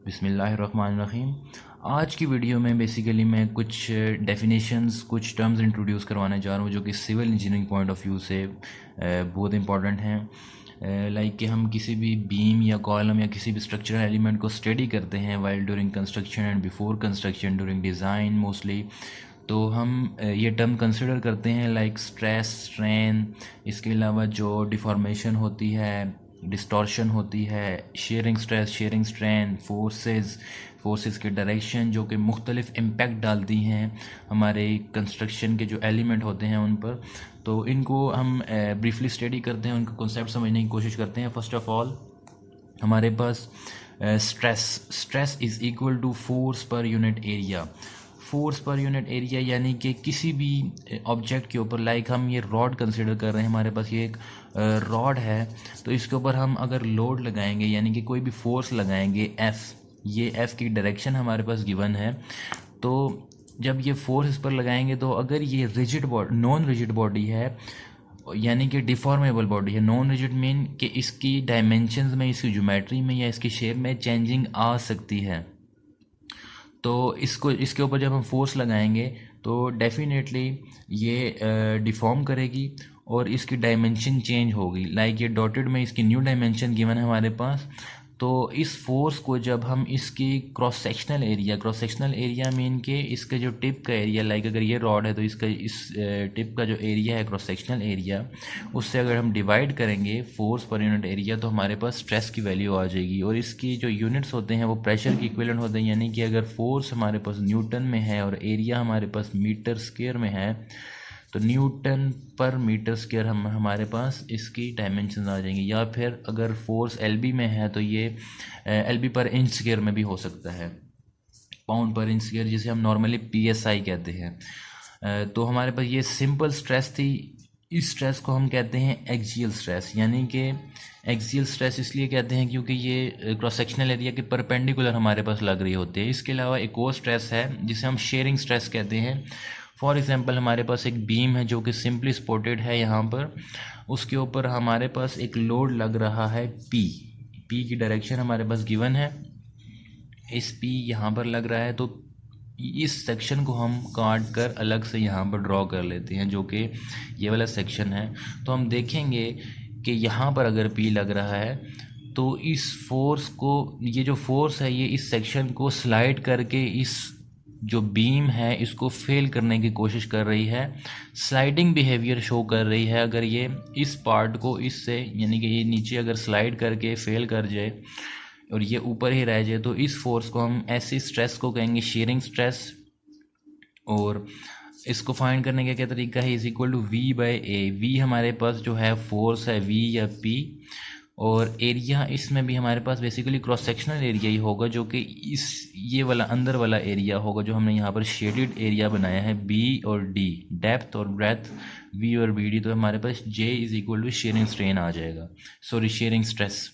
बिस्मिल्लाहिर्रहमानिर्रहीम। आज की वीडियो में बेसिकली मैं कुछ डेफिनेशंस, कुछ टर्म्स इंट्रोड्यूस करवाने जा रहा हूँ जो कि civil engineering point of view से बहुत इंपॉर्टेंट हैं। लाइक कि हम किसी भी बीम या कॉलम या किसी भी स्ट्रक्चरल एलिमेंट को स्टडी करते हैं while during construction and before construction, during design mostly. तो हम ये टर्म कंसिडर करते हैं लाइक स्ट्रेस, स्ट्रेन, इसके अलावा जो डिफॉर्मेशन होती है, डिस्टॉर्शन होती है, sharing stress, sharing strain, forces के डायरेक्शन जो कि मुख्तलिफ इम्पैक्ट डालती हैं हमारे कंस्ट्रक्शन के जो एलिमेंट होते हैं उन पर। तो इनको हम ब्रीफली स्टडी करते हैं, उनका कॉन्सेप्ट समझने की कोशिश करते हैं। फर्स्ट ऑफ ऑल हमारे पास stress is equal to force per unit area. Force per unit area यानी कि किसी भी ऑब्जेक्ट के ऊपर, लाइक हम ये रॉड कंसिडर कर रहे हैं, हमारे पास ये एक रॉड है, तो इसके ऊपर हम अगर लोड लगाएंगे यानी कि कोई भी फोर्स लगाएंगे एफ़, ये एफ़ की डायरेक्शन हमारे पास गिवन है। तो जब ये फोर्स इस पर लगाएंगे तो अगर ये rigid body, non rigid body है यानी कि डिफॉर्मेबल बॉडी है। नॉन रिजिड मीन कि इसकी डायमेंशंस में, इसकी ज्योमेट्री में या इसकी शेप में चेंजिंग आ सकती है। तो इसके ऊपर जब हम फोर्स लगाएंगे तो डेफिनेटली ये डिफॉर्म करेगी और इसकी डायमेंशन चेंज होगी। लाइक ये डॉटेड में इसकी न्यू डायमेंशन गिवन है हमारे पास। तो इस फोर्स को जब हम इसकी क्रॉस सेक्शनल एरिया मीन के इसके जो टिप का एरिया, लाइक अगर ये रॉड है तो इसका इस टिप का जो एरिया है, क्रॉस सेक्शनल एरिया, उससे अगर हम डिवाइड करेंगे फोर्स पर यूनिट एरिया तो हमारे पास स्ट्रेस की वैल्यू आ जाएगी। और इसकी जो यूनिट्स होते हैं वो प्रेशर के इक्विवेलेंट होते हैं। यानी कि अगर फोर्स हमारे पास न्यूटन में है और एरिया हमारे पास मीटर स्क्वायर में है तो न्यूटन पर मीटर स्क्वायर हमारे पास इसकी डायमेंशन आ जाएंगी। या फिर अगर फोर्स एलबी में है तो ये एलबी पर इंच स्क्वायर में भी हो सकता है, पाउंड पर इंच स्क्वायर, जिसे हम नॉर्मली पीएसआई कहते हैं। तो हमारे पास ये सिंपल स्ट्रेस थी। इस स्ट्रेस को हम कहते हैं एक्सियल स्ट्रेस। यानी कि एक्सियल स्ट्रेस इसलिए कहते हैं क्योंकि ये क्रॉस सेक्शनल एरिया के परपेंडिकुलर हमारे पास लग रही होती है। इसके अलावा एक और स्ट्रेस है जिसे हम शेयरिंग स्ट्रेस कहते हैं। फॉर एग्जांपल हमारे पास एक बीम है जो कि सिंपली सपोर्टेड है यहाँ पर, उसके ऊपर हमारे पास एक लोड लग रहा है पी की डायरेक्शन हमारे पास गिवन है, इस पी यहाँ पर लग रहा है। तो इस सेक्शन को हम काट कर अलग से यहाँ पर ड्रॉ कर लेते हैं जो कि ये वाला सेक्शन है। तो हम देखेंगे कि यहाँ पर अगर पी लग रहा है तो इस फोर्स को, ये जो फोर्स है ये इस सेक्शन को स्लाइड करके इस जो बीम है इसको फेल करने की कोशिश कर रही है, स्लाइडिंग बिहेवियर शो कर रही है। अगर ये इस पार्ट को इससे, यानी कि ये नीचे अगर स्लाइड करके फेल कर जाए और ये ऊपर ही रह जाए तो इस फोर्स को हम, ऐसी स्ट्रेस को कहेंगे शेयरिंग स्ट्रेस। और इसको फाइंड करने का क्या तरीका है, is equal to v by a. V हमारे पास जो है फोर्स है वी या पी, और एरिया इसमें भी हमारे पास बेसिकली क्रॉस सेक्शनल एरिया ही होगा जो कि ये वाला अंदर वाला एरिया होगा जो हमने यहाँ पर शेडेड एरिया बनाया है, बी और डी, डेप्थ और ब्रेथ वी और बी डी। तो हमारे पास J is equal to shearing strain आ जाएगा, सॉरी शेयरिंग स्ट्रेस।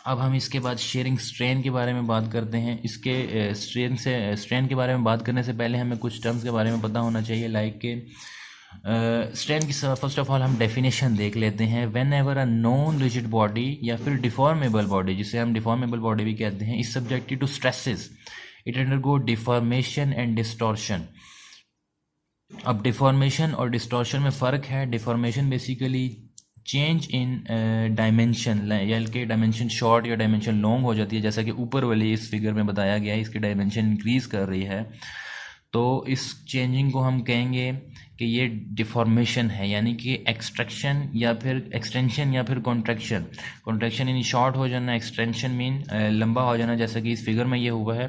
अब हम इसके बाद शेयरिंग स्ट्रेन के बारे में बात करते हैं। इसके स्ट्रेन के बारे में बात करने से पहले हमें कुछ टर्म्स के बारे में पता होना चाहिए। लाइक के स्ट्रेन की फर्स्ट ऑफ ऑल हम डेफिनेशन देख लेते हैं। When ever a non rigid body या फिर डिफॉर्मेबल बॉडी, जिसे हम डिफॉर्मेबल बॉडी भी कहते हैं, is subjected to stresses, it undergo deformation and distortion. अब डिफॉर्मेशन और डिस्टॉर्शन में फ़र्क है। Deformation basically change in dimension, यानी कि डायमेंशन शॉर्ट या डायमेंशन लॉन्ग हो जाती है, जैसा कि ऊपर वाली इस फिगर में बताया गया है, इसकी डायमेंशन इंक्रीज कर रही है। तो इस चेंजिंग को हम कहेंगे कि ये डिफॉर्मेशन है, यानी कि एक्सट्रैक्शन या फिर एक्सटेंशन या फिर कॉन्ट्रैक्शन। कॉन्ट्रैक्शन यानी शॉर्ट हो जाना, एक्सटेंशन मीन लंबा हो जाना, जैसा कि इस फिगर में ये हुआ है।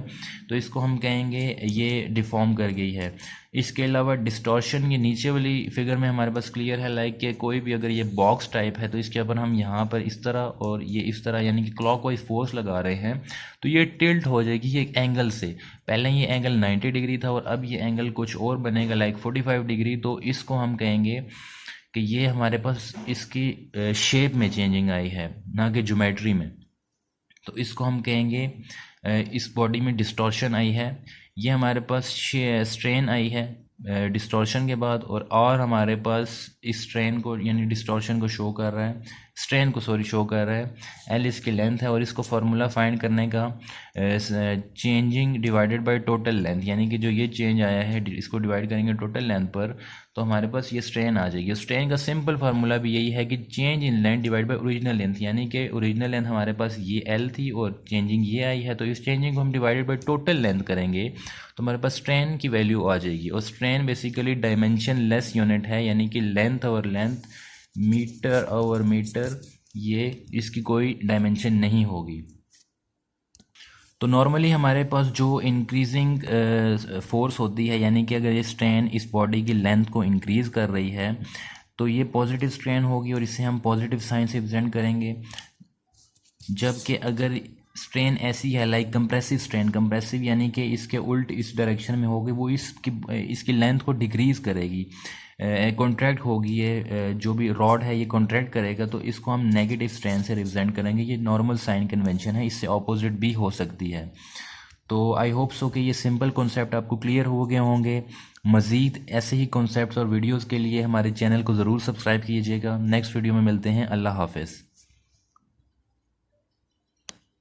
तो इसको हम कहेंगे ये डिफॉर्म कर गई है। इसके अलावा डिस्टॉर्शन, ये नीचे वाली फिगर में हमारे पास क्लियर है। लाइक कि कोई भी अगर ये बॉक्स टाइप है तो इसके ऊपर हम यहाँ पर इस तरह और ये इस तरह, यानी कि क्लॉकवाइज फोर्स लगा रहे हैं तो ये टिल्ट हो जाएगी एक एंगल से। पहले ये एंगल 90 डिग्री था और अब ये एंगल कुछ और बनेगा, लाइक 45 डिग्री। तो इसको हम कहेंगे कि ये हमारे पास इसकी शेप में चेंजिंग आई है, ना कि ज्योमेट्री में। तो इसको हम कहेंगे इस बॉडी में डिस्टॉर्शन आई है। ये हमारे पास स्ट्रेन आई है डिस्टॉर्शन के बाद, और हमारे पास इस स्ट्रेन को यानी डिस्टॉर्शन को शो कर रहा है स्ट्रेन को शो कर रहा है, एल इसकी लेंथ है, और इसको फार्मूला फाइंड करने का changing divided by total length, यानी कि जो ये चेंज आया है इसको डिवाइड करेंगे टोटल लेंथ पर, तो हमारे पास ये स्ट्रेन आ जाएगी। स्ट्रेन का सिंपल फार्मूला भी यही है कि change in length divide by original length, यानी कि ओरिजिनल लेंथ हमारे पास ये एल थी और चेंजिंग ये आई है, तो इस चेंजिंग को हम डिवाइडेड बाय टोटल लेंथ करेंगे तो हमारे पास स्ट्रेन की वैल्यू आ जाएगी। और strain basically dimensionless unit है, यानी कि length over length, metre over metre, ये इसकी कोई डायमेंशन नहीं होगी। तो नॉर्मली हमारे पास जो इंक्रीजिंग फोर्स होती है, यानी कि अगर ये स्ट्रेन इस बॉडी की लेंथ को इंक्रीज़ कर रही है तो ये पॉजिटिव स्ट्रेन होगी और इसे हम पॉजिटिव साइन से रिप्रेजेंट करेंगे। जबकि अगर स्ट्रेन ऐसी है लाइक कंप्रेसिव स्ट्रेन, कंप्रेसिव यानी कि इसके उल्ट इस डायरेक्शन में होगी, वो इसकी लेंथ को डिक्रीज़ करेगी, कॉन्ट्रैक्ट होगी, ये जो भी रॉड है ये कॉन्ट्रैक्ट करेगा, तो इसको हम नेगेटिव स्ट्रेन से रिप्रेजेंट करेंगे। ये नॉर्मल साइन कन्वेंशन है, इससे ऑपोजिट भी हो सकती है। तो आई होप सो कि ये सिंपल कॉन्सेप्ट आपको क्लियर हो गए होंगे। मज़ीद ऐसे ही कॉन्सेप्ट्स और वीडियोज़ के लिए हमारे चैनल को ज़रूर सब्सक्राइब कीजिएगा। नेक्स्ट वीडियो में मिलते हैं। अल्लाह हाफ़िज़।